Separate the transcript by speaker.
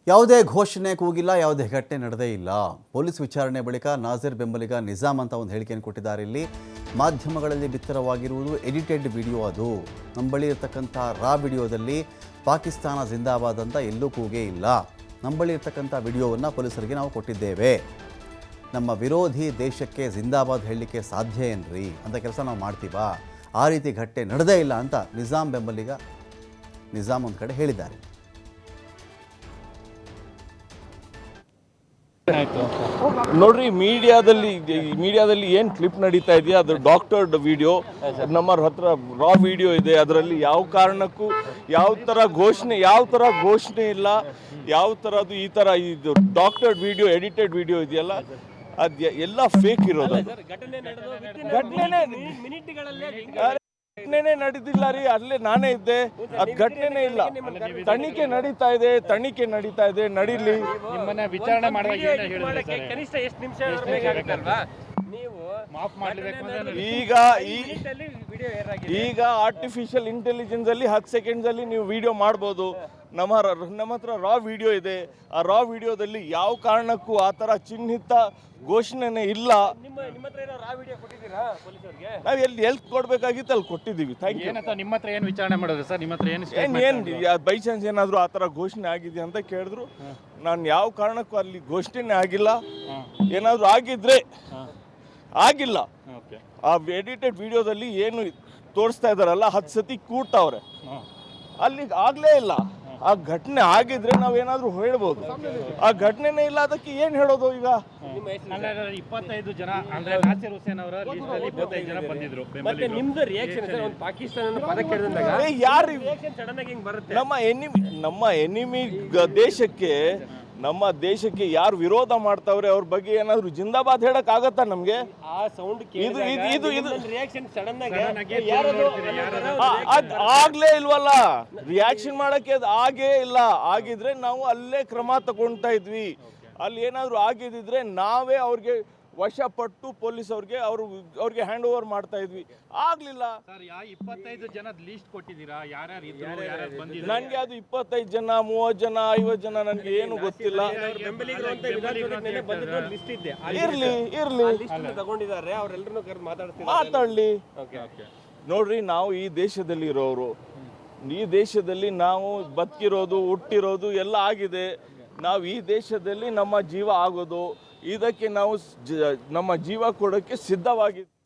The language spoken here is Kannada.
Speaker 1: ಯಾವುದೇ ಘೋಷಣೆ ಕೂಗಿಲ್ಲ, ಯಾವುದೇ ಘಟನೆ ನಡೆದೇ ಇಲ್ಲ. ಪೊಲೀಸ್ ವಿಚಾರಣೆ ಬಳಿಕ ನಾಜೀರ್ ಬೆಂಬಲಿಗ ನಿಜಾಮ್ ಅಂತ ಒಂದು ಹೇಳಿಕೆಯನ್ನು ಕೊಟ್ಟಿದ್ದಾರೆ. ಇಲ್ಲಿ ಮಾಧ್ಯಮಗಳಲ್ಲಿ ಬಿತ್ತರವಾಗಿರುವುದು ಎಡಿಟೆಡ್ ವಿಡಿಯೋ. ಅದು ನಮ್ಮ ಬಳಿ ಇರತಕ್ಕಂಥ ರಾ ವಿಡಿಯೋದಲ್ಲಿ ಪಾಕಿಸ್ತಾನ ಜಿಂದಾಬಾದ್ ಅಂತ ಎಲ್ಲೂ ಕೂಗೇ ಇಲ್ಲ. ನಮ್ಮ ಬಳಿ ಇರತಕ್ಕಂಥ ವಿಡಿಯೋವನ್ನು ಪೊಲೀಸರಿಗೆ ನಾವು ಕೊಟ್ಟಿದ್ದೇವೆ. ನಮ್ಮ ವಿರೋಧಿ ದೇಶಕ್ಕೆ ಜಿಂದಾಬಾದ್ ಹೇಳಲಿಕ್ಕೆ ಸಾಧ್ಯ ಏನ್ರಿ ಅಂತ ಕೆಲಸ ನಾವು ಮಾಡ್ತೀವಾ? ಆ ರೀತಿ ಘಟನೆ ನಡೆದೇ ಇಲ್ಲ ಅಂತ ನಿಜಾಮ್ ಬೆಂಬಲಿಗ ನಿಜಾಮ್ ಒಂದು ಕಡೆ ಹೇಳಿದ್ದಾರೆ.
Speaker 2: ನೋಡ್ರಿ, ಮೀಡಿಯಾದಲ್ಲಿ ಏನು ಕ್ಲಿಪ್ ನಡೀತಾ ಇದೆಯಾ ಅದು ಡಾಕ್ಟರ್ಡ್ ವಿಡಿಯೋ. ನಮ್ಮ ಹತ್ರ ರಾ ವಿಡಿಯೋ ಇದೆ. ಅದರಲ್ಲಿ ಯಾವ ಕಾರಣಕ್ಕೂ ಯಾವ ಥರ ಘೋಷಣೆ ಇಲ್ಲ. ಯಾವ ಥರದ್ದು ಈ ಥರ ಇದು ಡಾಕ್ಟರ್ಡ್ ವಿಡಿಯೋ, ಎಡಿಟೆಡ್ ವಿಡಿಯೋ ಇದೆಯಲ್ಲ, ಅದು ಎಲ್ಲ ಫೇಕ್ ಇರೋದು. ಘಟನೆನೇ ನಡೆದಿಲ್ಲ ರೀ. ಅಲ್ಲೇ ನಾನೇ ಇದ್ದೆ. ಅದು ಘಟನೆನೇ ಇಲ್ಲ. ತನಿಖೆ ನಡೀತಾ ಇದೆ. ನಡೀಲಿ.
Speaker 3: ನಿಮ್ಮನ್ನ ವಿಚಾರಣೆ ಮಾಡುವಾಗ
Speaker 4: ಕನಿಷ್ಠ ಎಷ್ಟು ನಿಮಿಷ
Speaker 2: ಈಗ ಆರ್ಟಿಫಿಷಿಯಲ್ ಇಂಟೆಲಿಜೆನ್ಸ್ ಅಲ್ಲಿ 10 ಸೆಕೆಂಡ್ಸ್ ಅಲ್ಲಿ ನೀವು ವಿಡಿಯೋ ಮಾಡ್ಬೋದು. ನಮ್ಮ ಹತ್ರ ರಾ ವಿಡಿಯೋ ಇದೆ. ಆ ರಾ ವಿಡಿಯೋದಲ್ಲಿ ಯಾವ ಕಾರಣಕ್ಕೂ ಆ ಥರ ಚಿಹ್ನಿತ ಘೋಷಣೆನೇ ಇಲ್ಲ. ನಾವು ಎಲ್ಲಿ ಕೊಡ್ಬೇಕಾಗಿತ್ತು ಅಲ್ಲಿ ಕೊಟ್ಟಿದ್ದೀವಿ. Thank you.
Speaker 3: ನಿಮ್ಮ ಹತ್ರ ಏನು ವಿಚಾರಣೆ ಮಾಡೋದು ಸರ್? ನಿಮ್ಮ ಹತ್ರ
Speaker 2: ಏನು ಬೈ ಚಾನ್ಸ್ ಏನಾದರೂ ಆ ಥರ ಘೋಷಣೆ ಆಗಿದೆ ಅಂತ ಕೇಳಿದ್ರು, ನಾನು ಯಾವ ಕಾರಣಕ್ಕೂ ಅಲ್ಲಿ ಘೋಷಣೆ ಆಗಿಲ್ಲ. ಏನಾದರೂ ಆಗಿದ್ರೆ ಆಗಿಲ್ಲ. ಆ ಎಡಿಟೆಡ್ ವಿಡಿಯೋದಲ್ಲಿ ಏನು ತೋರಿಸ್ತಾ ಇದ್ದಾರಲ್ಲ, 10 ಸತಿ ಕೂಡ್ತಾವ್ರೆ. ಅಲ್ಲಿ ಆಗಲೇ ಇಲ್ಲ. ಆ ಘಟನೆ ಆಗಿದ್ರೆ ನಾವೇನಾದ್ರೂ ಹೇಳ್ಬೋದು. ಆ ಘಟನೆನೇ ಇಲ್ಲ, ಅದಕ್ಕೆ ಏನು ಹೇಳೋದು? ಈಗ
Speaker 3: 25 ಜನ ಅಂದ್ರೆ ನಾಸಿರ್ ಹುಸೇನ್ ಅವರ ಲಿಸ್ಟ್ ಅಲ್ಲಿ 25 ಜನ ಬಂದಿದ್ರು.
Speaker 4: ಮತ್ತೆ ನಿಮ್ದು ರಿಯಾಕ್ಷನ್ ಸರ್, ಒಂದು ಪಾಕಿಸ್ತಾನ ಪದ ಕೇಳಿದಾಗ
Speaker 2: ಯಾರು
Speaker 4: ಸಡನ್ ಆಗಿ ಹಿಂಗ್ ಬರುತ್ತೆ?
Speaker 2: ನಮ್ಮ ಎನಿಮಿ ನಮ್ಮ ದೇಶಕ್ಕೆ ಯಾರು ವಿರೋಧ ಮಾಡ್ತಾವ್ರೆ ಅವ್ರ ಬಗ್ಗೆ ಏನಾದ್ರು ಜಿಂದಾಬಾದ್ ಹೇಳಕ್ ಆಗತ್ತಾ ನಮ್ಗೆ?
Speaker 4: ಆ ಸೌಂಡ್ ರಿಯಾಕ್ಷನ್ ಸಡನ್ ಆಗಿ
Speaker 2: ಆಗ್ಲೇ ಇಲ್ವಲ್ಲ. ರಿಯಾಕ್ಷನ್ ಮಾಡಕ್ಕೆ ಆಗೇ ಇಲ್ಲ. ಆಗಿದ್ರೆ ನಾವು ಅಲ್ಲೇ ಕ್ರಮ ತಗೊಳ್ತಾ ಇದ್ವಿ. ಅಲ್ಲಿ ಏನಾದ್ರು ಆಗಿದ್ರೆ ನಾವೇ ಅವ್ರಿಗೆ ವಶಪಟ್ಟು ಪೊಲೀಸ್ ಅವ್ರಿಗೆ ಹ್ಯಾಂಡ್ ಓವರ್ ಮಾಡ್ತಾ ಇದ್ವಿ. ಆಗ್ಲಿಲ್ಲ.
Speaker 3: 25 ಜನದ ಲಿಸ್ಟ್ ಕೊಟ್ಟಿದ್ದೀರಾ? ಯಾರ್ಯಾರು ಇದ್ರು, ಯಾರ್ಯಾರು ಬಂದಿದ್ರು?
Speaker 2: ನನ್ಗೆ ಅದು 25 ಜನ 30 ಜನ 50 ಜನ ನನ್ಗೆ ಏನು ಗೊತ್ತಿಲ್ಲ. ಇರ್ಲಿ
Speaker 4: ತಗೊಂಡಿದ್ದಾರೆ. ಅವರೆಲ್ಲರೂ
Speaker 2: ಮಾತಾಡ್ಲಿ. ನೋಡ್ರಿ, ನಾವು ಈ ದೇಶದಲ್ಲಿ ಇರೋರು. ಈ ದೇಶದಲ್ಲಿ ನಾವು ಬದುಕಿರೋದು, ಹುಟ್ಟಿರೋದು ಎಲ್ಲ ಆಗಿದೆ. ನಾವು ಈ ದೇಶದಲ್ಲಿ ನಮ್ಮ ಜೀವ ಆಗೋದು, ಇದಕ್ಕೆ ನಾವು ನಮ್ಮ ಜೀವ ಕೊಡೋಕ್ಕೆ ಸಿದ್ಧವಾಗಿದ್ದೀವಿ.